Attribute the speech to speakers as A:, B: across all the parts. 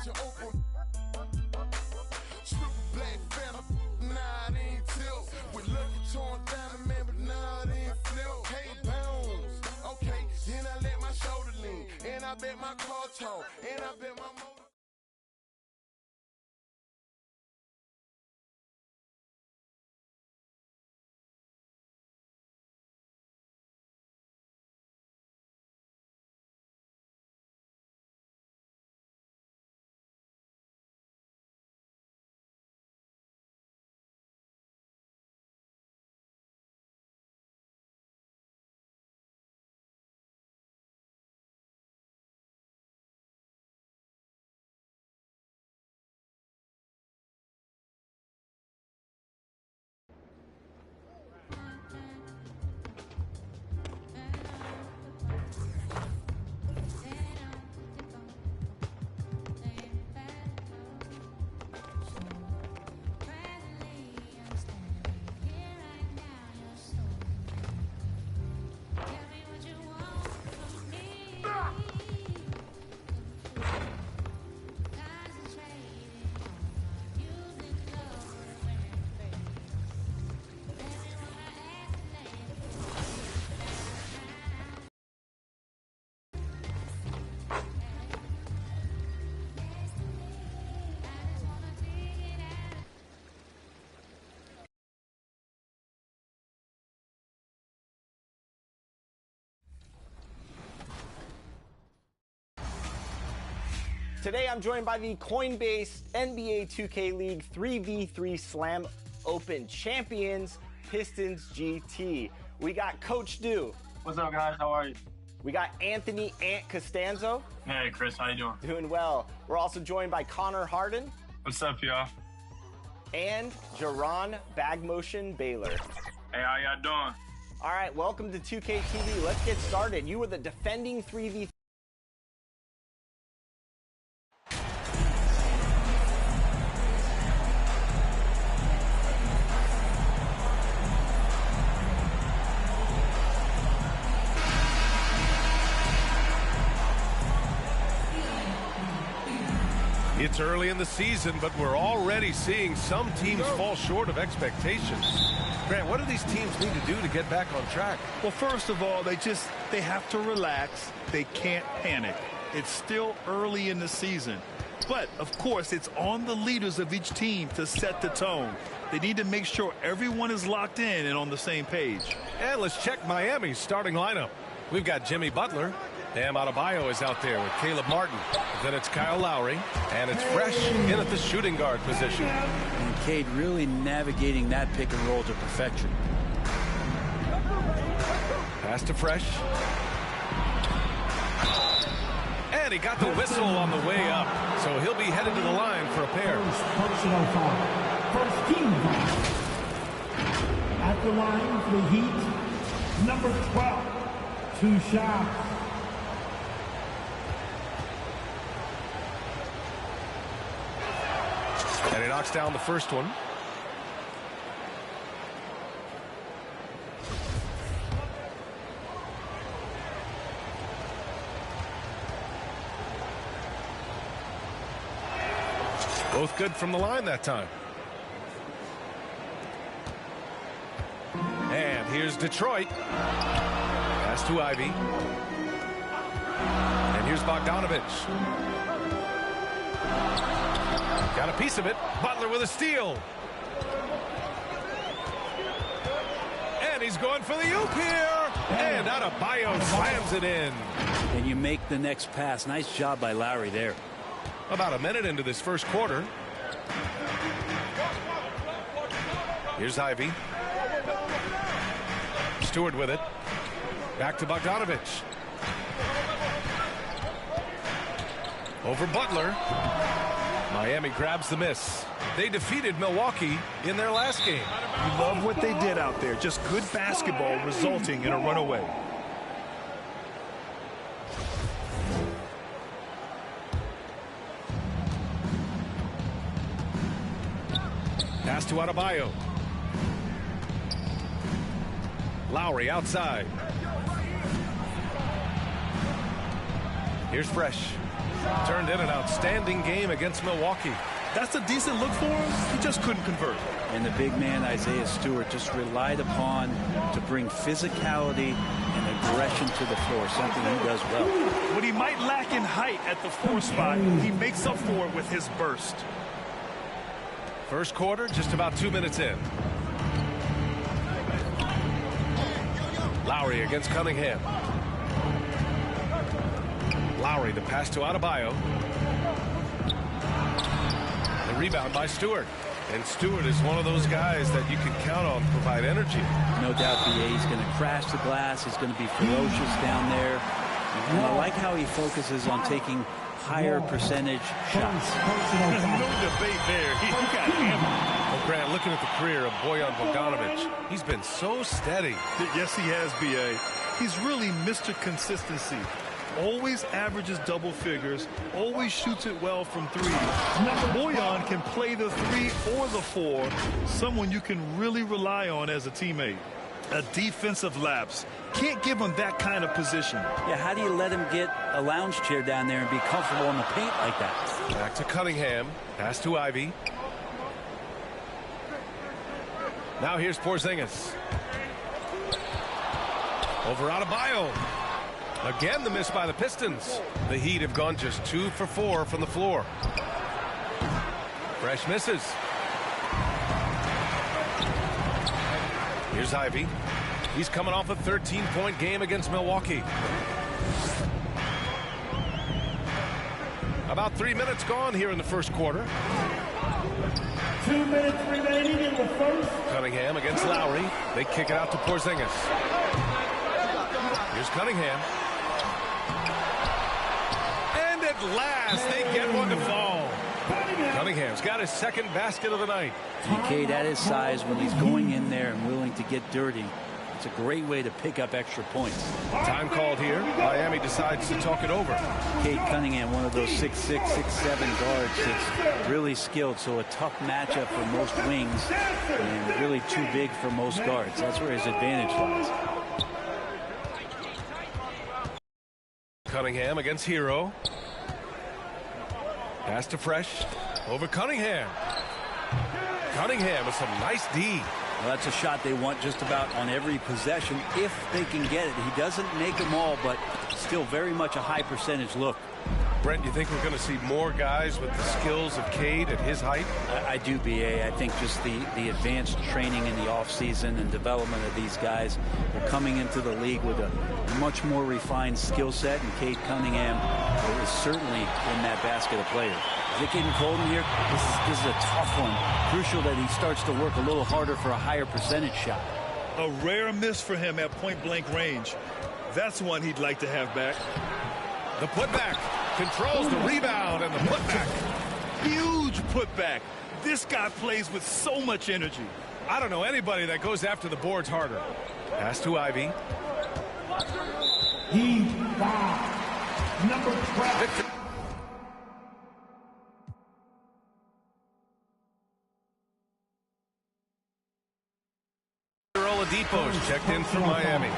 A: you open. Triple black phantom, nah, it ain't tilt. With lucky torn diamond, man, but nah, it ain't flip. Hey, bounce. Okay, then I let my shoulder lean. And I bet my car tall. And I bet my motor.
B: Today I'm joined by the Coinbase NBA 2K League 3v3 Slam Open champions, Pistons GT. We got Coach Dew.
C: What's up, guys? How are you?
B: We got Anthony Ant Costanzo.
C: Hey, Chris. How you doing?
B: Doing well. We're also joined by Connor Harden.
C: What's up, y'all?
B: And Jaron Bagmotion Baylor.
C: Hey, how y'all doing?
B: All right, welcome to 2K TV. Let's get started. You were the defending 3v3.
D: It's early in the season, but we're already seeing some teams fall short of expectations. Grant, what do these teams need to do to get back on track?
E: Well, first of all, they have to relax. They can't panic. It's still early in the season. But, of course, it's on the leaders of each team to set the tone. They need to make sure everyone is locked in and on the same page.
D: And let's check Miami's starting lineup. We've got Jimmy Butler. Bam Adebayo is out there with Caleb Martin. Then it's Kyle Lowry. And it's Fresh in at the shooting guard position.
F: And Cade really navigating that pick and roll to perfection.
D: Pass to Fresh. And he got the whistle on the way up. So he'll be headed to the line for a pair.
G: Personal foul. First team foul. At the line for the Heat, number 12. 2 shots.
D: And he knocks down the first one. Both good from the line that time. And here's Detroit. Pass to Ivy. And here's Bogdanovich. Got a piece of it. Butler with a steal. And he's going for the oop here. And Adebayo slams it in.
F: And you make the next pass. Nice job by Lowry there.
D: About a minute into this first quarter. Here's Ivy. Stewart with it. Back to Bogdanovich. Over Butler. Miami grabs the miss. They defeated Milwaukee in their last game.
E: You love what they did out there. Just good basketball resulting in a runaway.
D: Pass to Adebayo. Lowry outside. Here's Fresh. Turned in an outstanding game against Milwaukee.
E: That's a decent look for him. He just couldn't convert.
F: And the big man, Isaiah Stewart, just relied upon to bring physicality and aggression to the floor, something he does well.
E: What he might lack in height at the 4 spot, he makes up for it with his burst.
D: First quarter, just about 2 minutes in. Lowry against Cunningham. Lowry, the pass to Adebayo. The rebound by Stewart. And Stewart is one of those guys that you can count on to provide energy.
F: No doubt, BA, he's going to crash the glass. He's going to be ferocious down there. And I like how he focuses on taking higher percentage shots.
E: No debate there. He got hammered.
D: Well, Grant, looking at the career of Bojan Bogdanovic, he's been so steady.
E: Yes, he has, BA. He's really Mr. Consistency. Always averages double figures, always shoots it well from 3. Bojan can play the 3 or the 4, someone you can really rely on as a teammate. A defensive lapse. Can't give him that kind of position.
F: Yeah, how do you let him get a lounge chair down there and be comfortable in the paint like that?
D: Back to Cunningham. Pass to Ivy. Now here's Porzingis. Over Adebayo. Again, the miss by the Pistons. The Heat have gone just 2 for 4 from the floor. Fresh misses. Here's Ivy. He's coming off a 13-point game against Milwaukee. About 3 minutes gone here in the first quarter.
G: 2 minutes remaining in the first.
D: Cunningham against Lowry. They kick it out to Porzingis. Here's Cunningham. And at last, they get one to fall. Cunningham's got his second basket of the night.
F: DK, at his size, when he's going in there and willing to get dirty, it's a great way to pick up extra points.
D: Time called here. Miami decides to talk it over.
F: Cade Cunningham, one of those 6'6", 6'7" guards that's really skilled, so a tough matchup for most wings and really too big for most guards. That's where his advantage lies.
D: Cunningham against Hero. Pass to Fresh. Over Cunningham. Cunningham with some nice D.
F: Well, that's a shot they want just about on every possession if they can get it. He doesn't make them all, but still very much a high percentage look.
D: Brent, you think we're going to see more guys with the skills of Cade at his height?
F: I do, BA. I think just the advanced training in the offseason and development of these guys. They're coming into the league with a much more refined skill set, and Cade Cunningham is certainly in that basket of players. Is it getting cold in here? This is a tough one. Crucial that he starts to work a little harder for a higher percentage shot.
E: A rare miss for him at point-blank range. That's one he'd like to have back.
D: The putback. Controls the rebound and the putback.
E: Huge putback. This guy plays with so much energy.
D: I don't know anybody that goes after the boards harder. Pass to Ivy.
G: Heat foul. Number 12.
D: Victor. Oladipo's checked in for Miami.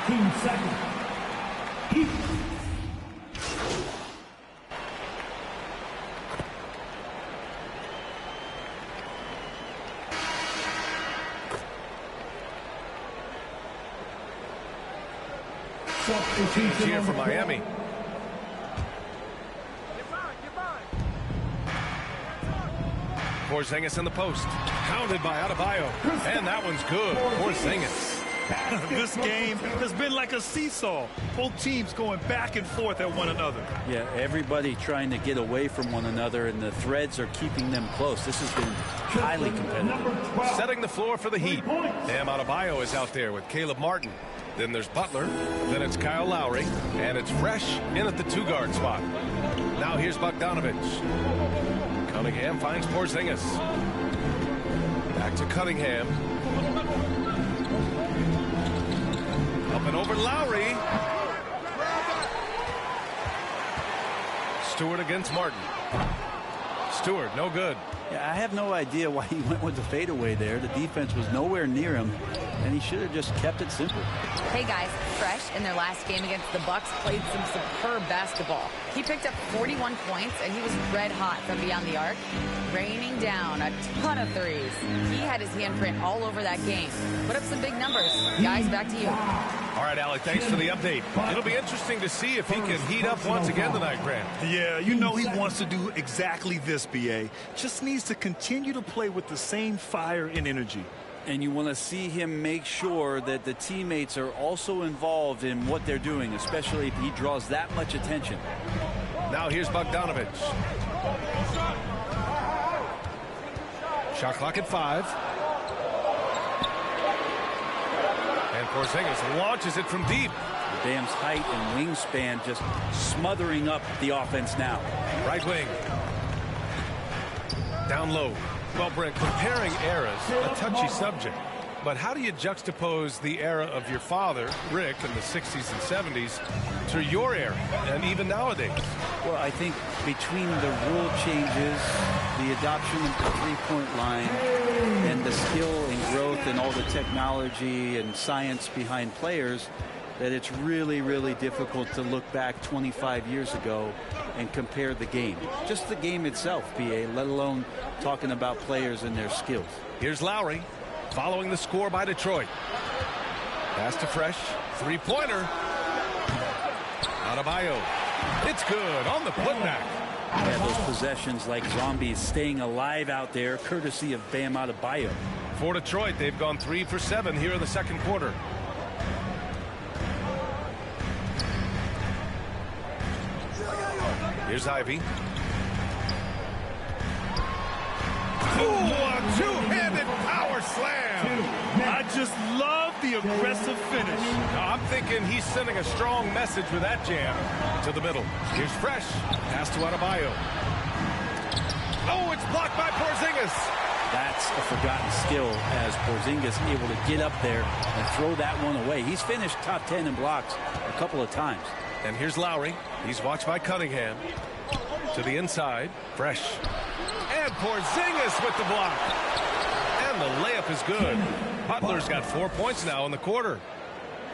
G: 2 seconds. Heat.
D: Here for Miami. Porzingis in the post. Pounded by Adebayo. And that one's good. Porzingis.
E: This game has been like a seesaw. Both teams going back and forth at one another.
F: Yeah, everybody trying to get away from one another, and the threads are keeping them close. This has been highly competitive.
D: Setting the floor for the Heat. Bam Adebayo is out there with Caleb Martin. Then there's Butler. Then it's Kyle Lowry. And it's Fresh in at the 2-guard spot. Now here's Bogdanovic. Cunningham finds Porzingis. Back to Cunningham. Up and over Lowry. Stewart against Martin. Stewart, no good.
F: Yeah, I have no idea why he went with the fadeaway there. The defense was nowhere near him, and he should have just kept it simple.
H: Hey guys, Fresh in their last game against the Bucks played some superb basketball. He picked up 41 points, and he was red hot from beyond the arc, raining down a ton of threes. He had his handprint all over that game. Put up some big numbers. Guys, back to you.
D: All right, Allie, thanks for the update. It'll be interesting to see if he can heat up once again tonight, Grant.
E: Yeah, you know he wants to do exactly this, B.A. Just needs to continue to play with the same fire and energy.
F: And you want to see him make sure that the teammates are also involved in what they're doing, especially if he draws that much attention.
D: Now here's Bogdanovich. Shot clock at 5. And Porzingis launches it from deep.
F: Bam's height and wingspan just smothering up the offense now.
D: Right wing. Down low. Well, Brent, comparing eras, a touchy subject. But how do you juxtapose the era of your father, Rick, in the 60s and 70s, to your era, and even nowadays?
F: Well, I think between the rule changes, the adoption of the three-point line, and the skill and growth and all the technology and science behind players, that it's really, really difficult to look back 25 years ago and compare the game. Just the game itself, B.A., let alone talking about players and their skills.
D: Here's Lowry, following the score by Detroit. Pass to Fresh. Three-pointer. Adebayo. It's good on the putback.
F: Yeah, those possessions like zombies staying alive out there, courtesy of Bam Adebayo.
D: For Detroit, they've gone 3 for 7 here in the second quarter. Here's Ivy. Ooh, a two-handed power slam.
E: I just love the aggressive finish.
D: Now, I'm thinking he's sending a strong message with that jam to the middle. Here's Fresh. Pass to Adebayo. Oh, it's blocked by Porzingis.
F: That's a forgotten skill as Porzingis able to get up there and throw that one away. He's finished top 10 in blocks a couple of times.
D: And here's Lowry. He's watched by Cunningham. To the inside. Fresh. And Porzingis with the block. And the layup is good. Butler's got 4 points now in the quarter.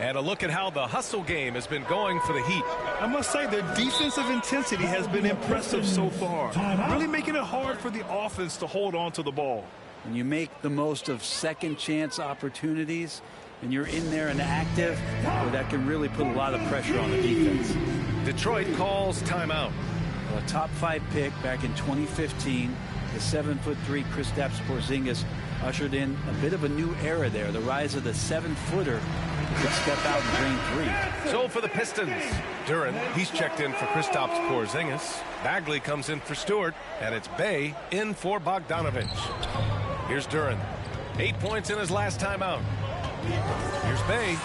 D: And a look at how the hustle game has been going for the Heat.
E: I must say their defensive intensity has been impressive so far. Really making it hard for the offense to hold on to the ball.
F: When you make the most of second chance opportunities and you're in there and active, well, that can really put a lot of pressure on the defense.
D: Detroit calls timeout.
F: A top 5 pick back in 2015. The 7'3" Kristaps Porzingis ushered in a bit of a new era there. The rise of the 7-footer who could step out and drain 3.
D: So for the Pistons, Duren, he's checked in for Kristaps Porzingis. Bagley comes in for Stewart, and it's Bey in for Bogdanovich. Here's Duren. 8 points in his last timeout. Here's Bey.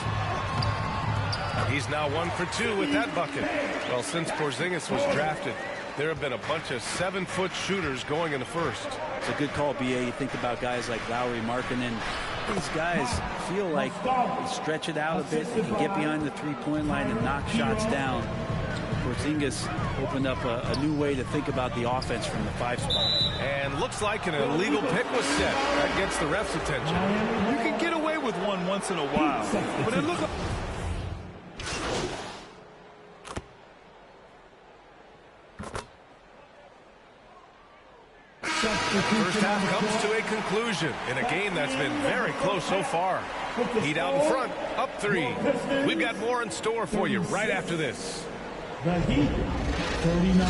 D: He's now 1 for 2 with that bucket. Well, since Porzingis was drafted, there have been a bunch of 7-foot shooters going in the first.
F: It's a good call, B.A. You think about guys like Lowry, Markkanen. These guys feel like they stretch it out a bit. They can get behind the three-point line and knock shots down. Porzingis opened up a new way to think about the offense from the 5 spot.
D: And looks like an illegal pick was set. That gets the ref's attention.
E: You can get away with one once in a while, but it looks...
D: First half comes to a conclusion in a game that's been very close so far. Heat out in front, up 3. We've got more in store for you right after this.
G: The Heat, 39.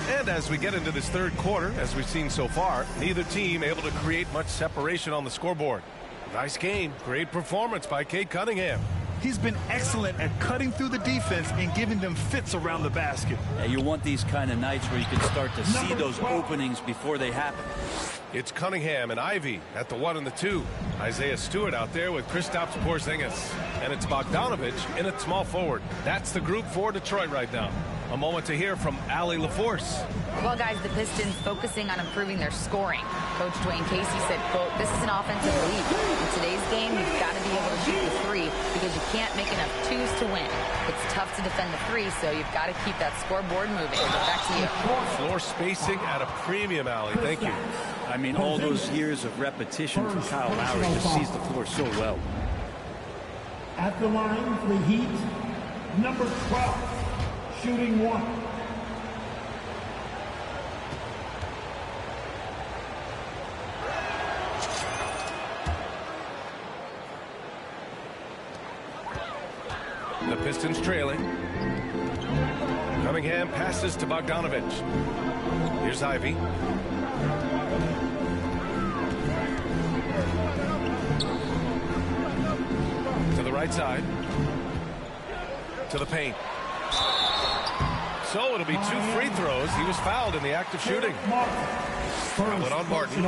D: And as we get into this third quarter, as we've seen so far, neither team able to create much separation on the scoreboard. Nice game. Great performance by Cade Cunningham.
E: He's been excellent at cutting through the defense and giving them fits around the basket.
F: Yeah, you want these kind of nights where you can start to see those openings before they happen.
D: It's Cunningham and Ivy at the 1 and the 2. Isaiah Stewart out there with Kristaps Porzingis. And it's Bogdanovich in at small forward. That's the group for Detroit right now. A moment to hear from Allie LaForce.
H: Well, guys, the Pistons focusing on improving their scoring. Coach Dwayne Casey said, quote, "This is an offensive league. In today's game, you've got to be able to shoot the three because you can't make enough twos to win. It's tough to defend the three, so you've got to keep that scoreboard moving." Back to you.
D: Floor spacing at a premium, Allie. Thank you.
F: I mean, all those years of repetition from Kyle Lowry just sees the floor so well.
G: At the line for the Heat, number 12, shooting 1.
D: The Pistons trailing. Cunningham passes to Bogdanovich. Here's Ivy. To the right side. To the paint. So it'll be 2 free throws. He was fouled in the act of shooting. But on Martin,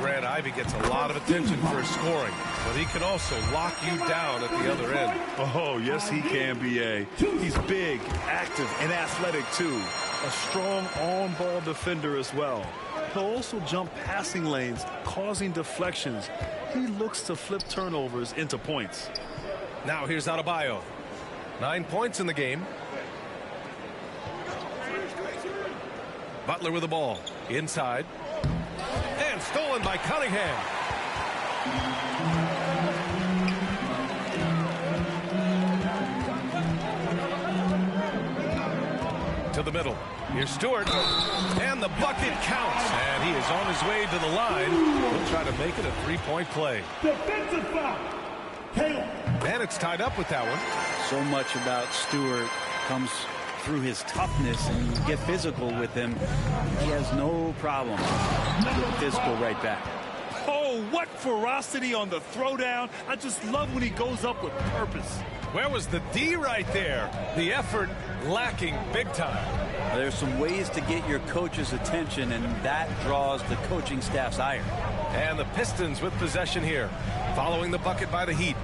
D: Grant Ivy gets a lot of attention for his scoring, but he can also lock you down at the other end.
E: Oh, yes, he can, B.A. He's big, active, and athletic, too. A strong on-ball defender as well. He'll also jump passing lanes, causing deflections. He looks to flip turnovers into points.
D: Now here's Adebayo. 9 points in the game. Butler with the ball. Inside. And stolen by Cunningham. To the middle. Here's Stewart. And the bucket counts. And he is on his way to the line. He'll try to make it a 3-point play.
G: Defensive foul. Caleb.
D: And it's tied up with that one.
F: So much about Stewart comes through his toughness, and you get physical with him. He has no problem getting physical right back.
E: Oh, what ferocity on the throwdown. I just love when he goes up with purpose.
D: Where was the D right there? The effort lacking big time.
F: There's some ways to get your coach's attention, and that draws the coaching staff's ire.
D: And the Pistons with possession here, following the bucket by the Heat.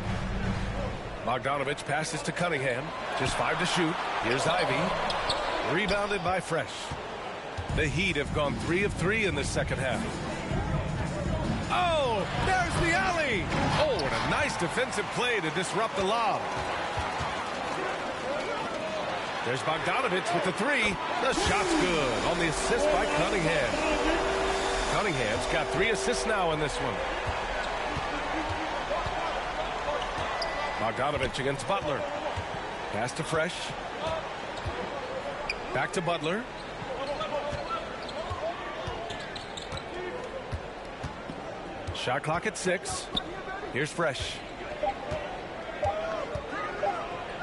D: Bogdanovich passes to Cunningham. Just 5 to shoot. Here's Ivy. Rebounded by Fresh. The Heat have gone 3 of 3 in this second half. Oh, there's the alley. Oh, and a nice defensive play to disrupt the lob. There's Bogdanovich with the 3. The shot's good on the assist by Cunningham. Cunningham's got 3 assists now in this one. Bogdanovich against Butler. Pass to Fresh. Back to Butler. Shot clock at 6. Here's Fresh.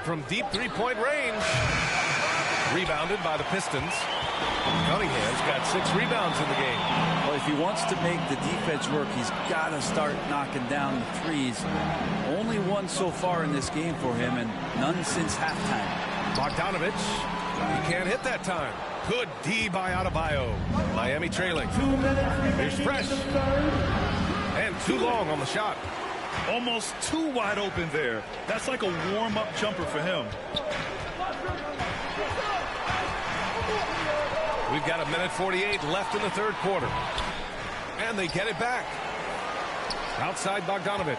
D: From deep 3-point range. Rebounded by the Pistons. Cunningham's got 6 rebounds in the game.
F: Well, if he wants to make the defense work, he's got to start knocking down the threes. Only one so far in this game for him, and none since halftime.
D: Bogdanovich, he can't hit that time. Good D by Adebayo. Miami trailing.
G: 2 minutes.
D: Here's Fresh. And too long on the shot.
E: Almost too wide open there. That's like a warm-up jumper for him.
D: We've got 1:48 left in the third quarter. And they get it back. Outside Bogdanovich.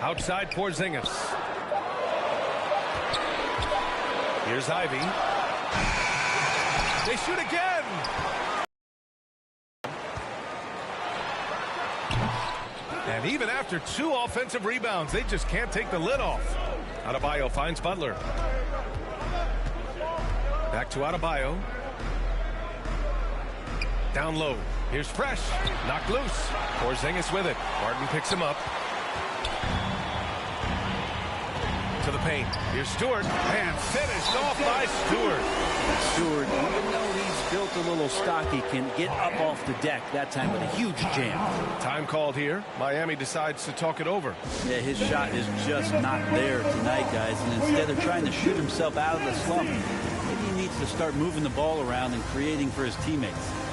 D: Outside Porzingis. Here's Ivy. They shoot again. And even after 2 offensive rebounds, they just can't take the lid off. Adebayo finds Butler. Back to Adebayo. Down low. Here's Fresh. Knocked loose. Porzingis with it. Martin picks him up. To the paint. Here's Stewart. And finished off by Stewart.
F: Stewart, even though he's built a little stocky, can get up off the deck, that time with a huge jam.
D: Time called here. Miami decides to talk it over.
F: Yeah, his shot is just not there tonight, guys. And instead of trying to shoot himself out of the slump, maybe he needs to start moving the ball around and creating for his teammates.